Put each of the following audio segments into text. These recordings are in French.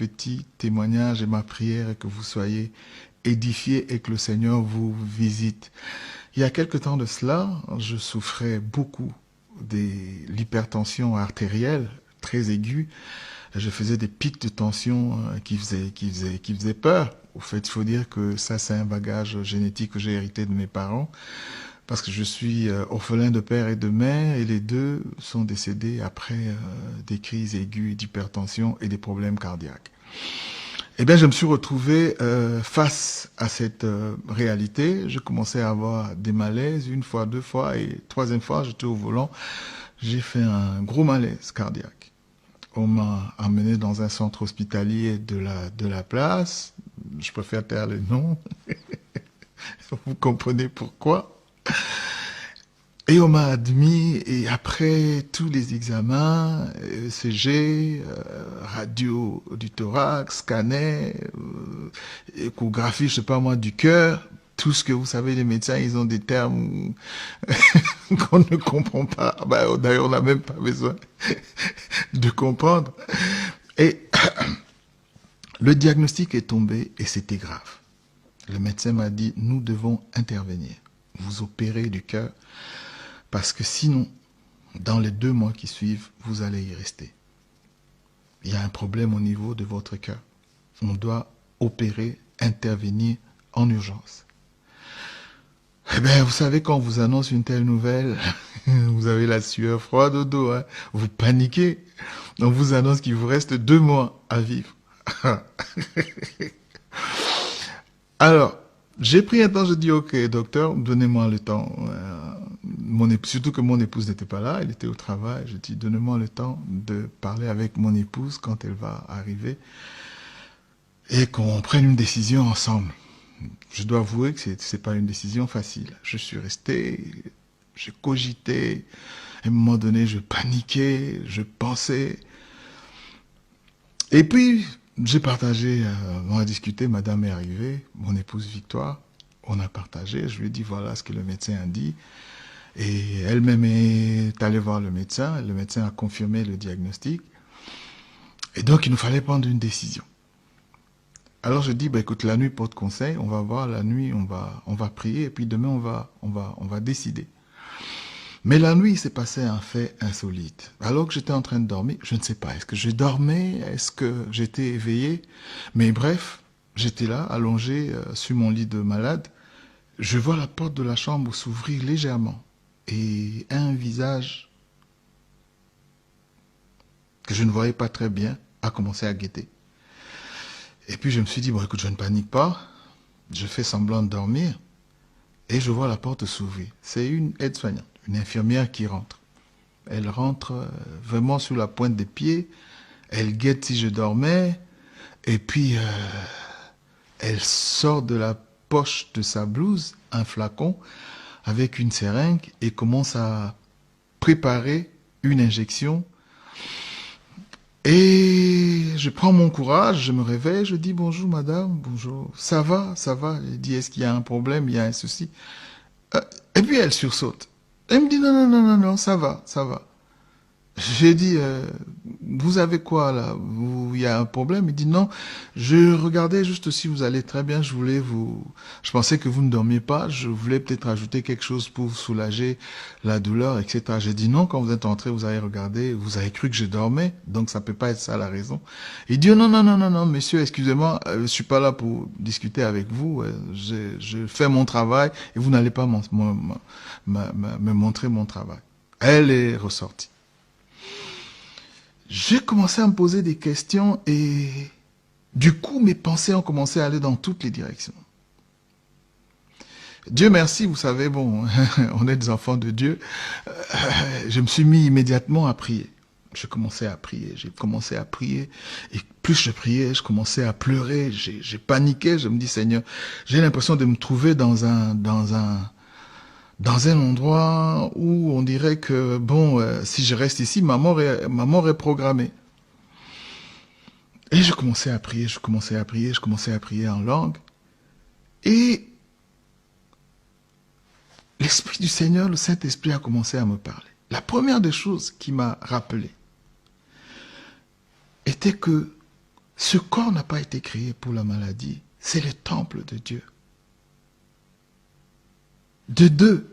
petit témoignage et ma prière est que vous soyez édifiés et que le Seigneur vous visite. Il y a quelque temps de cela, je souffrais beaucoup de l'hypertension artérielle très aiguë. Je faisais des pics de tension qui faisaient peur. Au fait, il faut dire que ça, c'est un bagage génétique que j'ai hérité de mes parents, parce que je suis orphelin de père et de mère, et les deux sont décédés après des crises aiguës d'hypertension et des problèmes cardiaques. Eh bien, je me suis retrouvé face à cette réalité. Je commençais à avoir des malaises, une fois, deux fois, et troisième fois, j'étais au volant. J'ai fait un gros malaise cardiaque. On m'a amené dans un centre hospitalier de la place. Je préfère taire les noms. Vous comprenez pourquoi. Et on m'a admis, et après tous les examens, ECG, radio du thorax, scanner, échographie, je sais pas moi, du cœur, tout ce que vous savez, les médecins, ils ont des termes qu'on ne comprend pas. Bah, d'ailleurs, on n'a même pas besoin de comprendre. Et le diagnostic est tombé et c'était grave. Le médecin m'a dit, nous devons intervenir, vous opérer du cœur, parce que sinon, dans les 2 mois qui suivent, vous allez y rester. Il y a un problème au niveau de votre cœur. On doit opérer, intervenir en urgence. Eh bien, vous savez, quand on vous annonce une telle nouvelle, vous avez la sueur froide au dos, hein, vous paniquez. On vous annonce qu'il vous reste 2 mois à vivre. Alors, j'ai pris un temps, je dis, ok, docteur, donnez-moi le temps. Surtout que mon épouse n'était pas là, elle était au travail. Je dis, donnez-moi le temps de parler avec mon épouse quand elle va arriver et qu'on prenne une décision ensemble. Je dois avouer que c'est pas une décision facile. Je suis resté, j'ai cogité. À un moment donné, je paniquais, je pensais. Et puis, j'ai partagé, on a discuté, madame est arrivée, mon épouse Victoire, on a partagé, je lui ai dit voilà ce que le médecin a dit. Et elle-même est allée voir le médecin a confirmé le diagnostic. Et donc, il nous fallait prendre une décision. Alors, je dis, bah, écoute, la nuit porte conseil, on va voir, la nuit, on va prier, et puis demain, on va décider. Mais la nuit, il s'est passé un fait insolite. Alors que j'étais en train de dormir, je ne sais pas, est-ce que je dormais, est-ce que j'étais éveillé? Mais bref, j'étais là, allongé sur mon lit de malade. Je vois la porte de la chambre s'ouvrir légèrement. Et un visage que je ne voyais pas très bien a commencé à guetter. Et puis je me suis dit, bon écoute, je ne panique pas, je fais semblant de dormir, et je vois la porte s'ouvrir. C'est une aide-soignante, une infirmière qui rentre. Elle rentre vraiment sur la pointe des pieds, elle guette si je dormais, et puis elle sort de la poche de sa blouse un flacon avec une seringue et commence à préparer une injection. Et je prends mon courage, je me réveille, je dis bonjour madame, bonjour, ça va, ça va. Je dis est-ce qu'il y a un problème, il y a un souci. Et puis elle sursaute. Elle me dit non, non, non, non, non, ça va, ça va. J'ai dit, vous avez quoi là? Il y a un problème? Il dit non, je regardais juste si vous allez très bien, je pensais que vous ne dormiez pas, je voulais peut-être ajouter quelque chose pour vous soulager la douleur, etc. J'ai dit non, quand vous êtes entré, vous avez regardé, vous avez cru que je dormais, donc ça peut pas être ça la raison. Il dit non, non, non, non, non, monsieur, excusez-moi, je suis pas là pour discuter avec vous, je fais mon travail et vous n'allez pas me montrer mon travail. Elle est ressortie. J'ai commencé à me poser des questions et du coup, mes pensées ont commencé à aller dans toutes les directions. Dieu merci, vous savez, bon, on est des enfants de Dieu. Je me suis mis immédiatement à prier. J'ai commencé à prier, et plus je priais, je commençais à pleurer, j'ai paniqué, je me dis Seigneur, j'ai l'impression de me trouver dans un endroit où on dirait que, bon, si je reste ici, ma mort est programmée. Et je commençais à prier, je commençais à prier en langue. Et l'Esprit du Seigneur, le Saint-Esprit a commencé à me parler. La première des choses qui m'a rappelé était que Ce corps n'a pas été créé pour la maladie. C'est le temple de Dieu. De deux,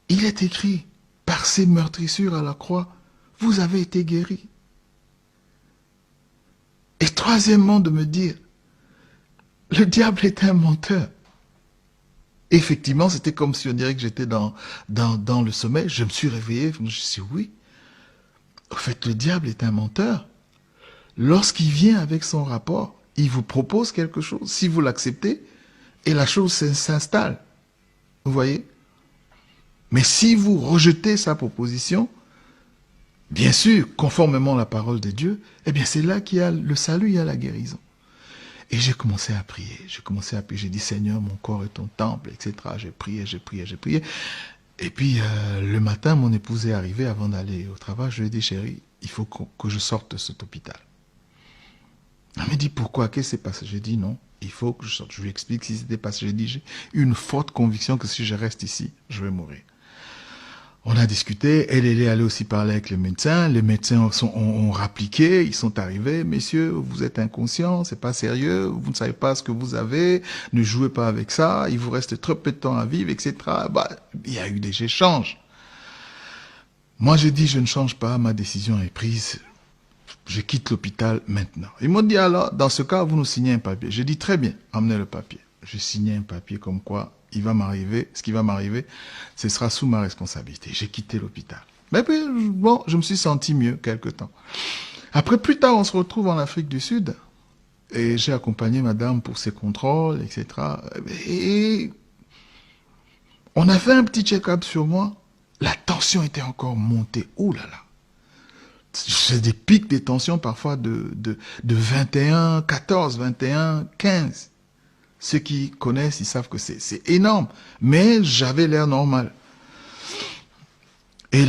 il est écrit, par ses meurtrissures à la croix, vous avez été guéris. Et troisièmement, de me dire, le diable est un menteur. Effectivement, c'était comme si on dirait que j'étais dans le sommeil. Je me suis réveillé, je me suis dit, oui, en fait, le diable est un menteur. Lorsqu'il vient avec son rapport, il vous propose quelque chose. Si vous l'acceptez, et la chose s'installe. Vous voyez? Mais si vous rejetez sa proposition, bien sûr, conformément à la parole de Dieu, eh bien c'est là qu'il y a le salut, il y a la guérison. Et j'ai commencé à prier, j'ai dit Seigneur, mon corps est ton temple, etc. J'ai prié. Et puis le matin, mon épouse est arrivée avant d'aller au travail, je lui ai dit chérie, il faut que je sorte de cet hôpital. Elle m'a dit pourquoi, qu'est-ce qui s'est passé? J'ai dit non, il faut que je sorte. Je lui explique ce qui s'était passé. J'ai dit j'ai une forte conviction que si je reste ici, je vais mourir. On a discuté, elle est allée aussi parler avec les médecins ont rappliqué, ils sont arrivés, messieurs, vous êtes inconscients, c'est pas sérieux, vous ne savez pas ce que vous avez, ne jouez pas avec ça, il vous reste trop peu de temps à vivre, etc. Bah, il y a eu des échanges. Moi, j'ai dit, je ne change pas, ma décision est prise, je quitte l'hôpital maintenant. Ils m'ont dit alors, dans ce cas, vous nous signez un papier. J'ai dit, très bien, emmenez le papier. J'ai signé un papier comme quoi il va m'arriver, ce qui va m'arriver, ce sera sous ma responsabilité. J'ai quitté l'hôpital. Mais puis, bon, je me suis senti mieux quelque temps. Après, plus tard, on se retrouve en Afrique du Sud et j'ai accompagné madame pour ses contrôles, etc. Et on a fait un petit check-up sur moi. La tension était encore montée. Oh là là. C'est des pics de tension parfois de 21, 14, 21, 15. Ceux qui connaissent, ils savent que c'est énorme. Mais j'avais l'air normal. Et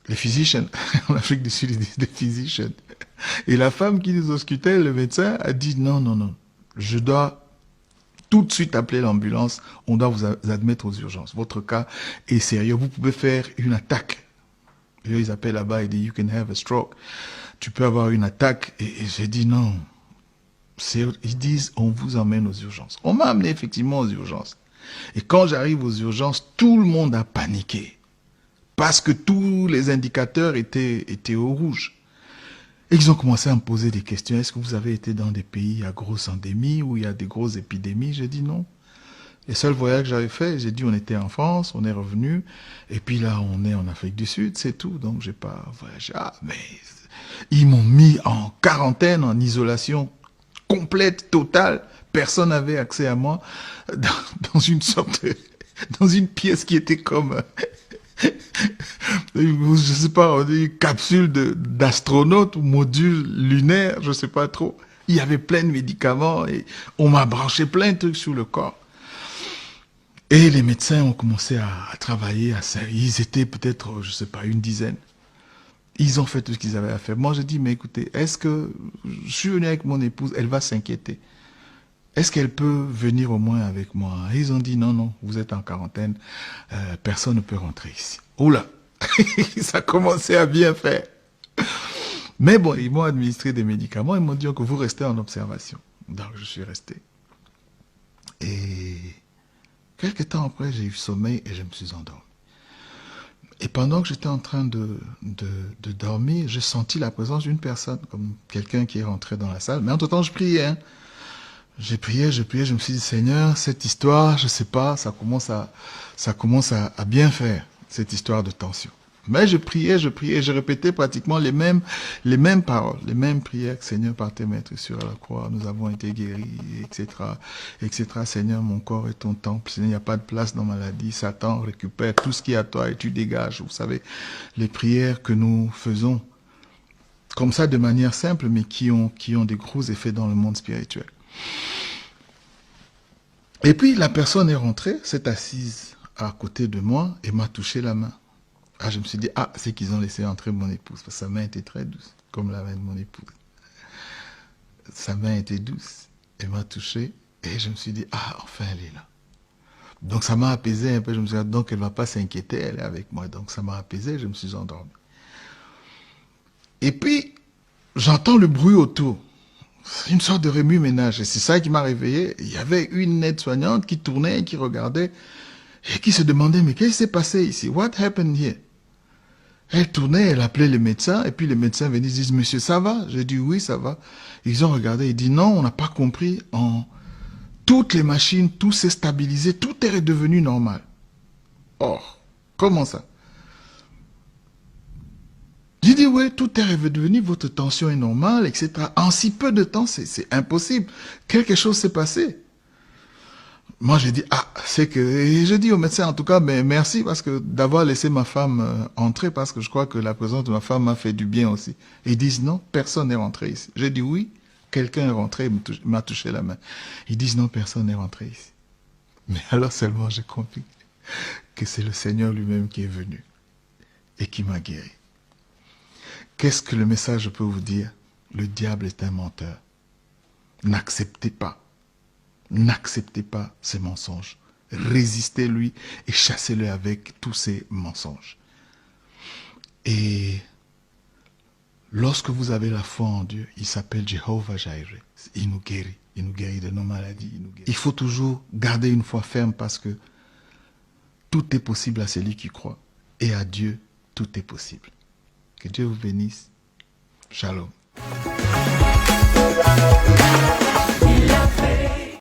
les physicians, en Afrique du Sud, ils disent des physicians. Et la femme qui nous auscultait, le médecin, a dit non, je dois tout de suite appeler l'ambulance, on doit vous admettre aux urgences. Votre cas est sérieux, vous pouvez faire une attaque. Et ils appellent là-bas, ils disent, you can have a stroke. Tu peux avoir une attaque. Et j'ai dit non. Ils disent, on vous emmène aux urgences. On m'a amené effectivement aux urgences. Et quand j'arrive aux urgences, tout le monde a paniqué. Parce que tous les indicateurs étaient au rouge. Et ils ont commencé à me poser des questions. Est-ce que vous avez été dans des pays à grosse endémie, où il y a des grosses épidémies? J'ai dit non. Les seuls voyages que j'avais fait, j'ai dit on était en France, on est revenu. Et puis là, on est en Afrique du Sud, c'est tout. Donc j'ai pas voyagé. Ah, mais ils m'ont mis en quarantaine, en isolation complète, totale, personne n'avait accès à moi dans une sorte dans une pièce qui était comme je sais pas, une capsule d'astronaute ou module lunaire, je sais pas trop. Il y avait plein de médicaments et on m'a branché plein de trucs sur le corps. Et les médecins ont commencé à travailler, ils étaient peut-être, je sais pas, une dizaine. Ils ont fait tout ce qu'ils avaient à faire. Moi, j'ai dit, mais écoutez, est-ce que je suis venu avec mon épouse, elle va s'inquiéter. Est-ce qu'elle peut venir au moins avec moi? Et ils ont dit, non, vous êtes en quarantaine, personne ne peut rentrer ici. Oula, ça commençait à bien faire. Mais bon, ils m'ont administré des médicaments, ils m'ont dit que vous restez en observation. Donc, je suis resté. Et quelques temps après, j'ai eu sommeil et je me suis endormi. Et pendant que j'étais en train de dormir, j'ai senti la présence d'une personne, comme quelqu'un qui est rentré dans la salle. Mais entre-temps, je priais. Hein. J'ai prié, je me suis dit, Seigneur, cette histoire, je sais pas, ça commence à bien faire, cette histoire de tension. Mais je priais, je répétais pratiquement les mêmes paroles, les mêmes prières que Seigneur, par tes maîtres sur la croix, nous avons été guéris, etc., etc. Seigneur, mon corps est ton temple. Seigneur, il n'y a pas de place dans ma maladie. Satan récupère tout ce qui est à toi et tu dégages. Vous savez, les prières que nous faisons, comme ça, de manière simple, mais qui ont des gros effets dans le monde spirituel. Et puis, la personne est rentrée, s'est assise à côté de moi et m'a touché la main. Ah, je me suis dit, c'est qu'ils ont laissé entrer mon épouse, parce que sa main était très douce, comme la main de mon épouse. Sa main était douce, elle m'a touché, et je me suis dit, enfin elle est là. Donc ça m'a apaisé un peu, je me suis dit, donc elle ne va pas s'inquiéter, elle est avec moi. Donc ça m'a apaisé, je me suis endormi. Et puis, j'entends le bruit autour. C'est une sorte de remue-ménage. Et c'est ça qui m'a réveillé. Il y avait une aide-soignante qui tournait, qui regardait et qui se demandait, mais qu'est-ce qui s'est passé ici? What happened here? Elle tournait, elle appelait les médecins, et puis les médecins venaient, disent, monsieur, ça va? J'ai dit, oui, ça va. Ils ont regardé, ils disent, non, on n'a pas compris. Toutes les machines, tout s'est stabilisé, tout est redevenu normal. Or, comment ça? J'ai dit, oui, tout est redevenu, votre tension est normale, etc. En si peu de temps, c'est impossible. Quelque chose s'est passé. Moi, j'ai dit, ah, c'est que... Et je dis au médecin, en tout cas, mais merci parce que d'avoir laissé ma femme entrer, parce que je crois que la présence de ma femme m'a fait du bien aussi. Et ils disent, non, personne n'est rentré ici. J'ai dit, oui, quelqu'un est rentré, il m'a touché la main. Ils disent, non, personne n'est rentré ici. Mais alors seulement, j'ai compris que c'est le Seigneur lui-même qui est venu et qui m'a guéri. Qu'est-ce que le message peut vous dire? Le diable est un menteur. N'acceptez pas ces mensonges. Résistez-lui et chassez-le avec tous ces mensonges. Et lorsque vous avez la foi en Dieu, il s'appelle Jehovah Jireh. Il nous guérit de nos maladies. Il faut toujours garder une foi ferme parce que tout est possible à celui qui croit. Et à Dieu, tout est possible. Que Dieu vous bénisse. Shalom. Il a fait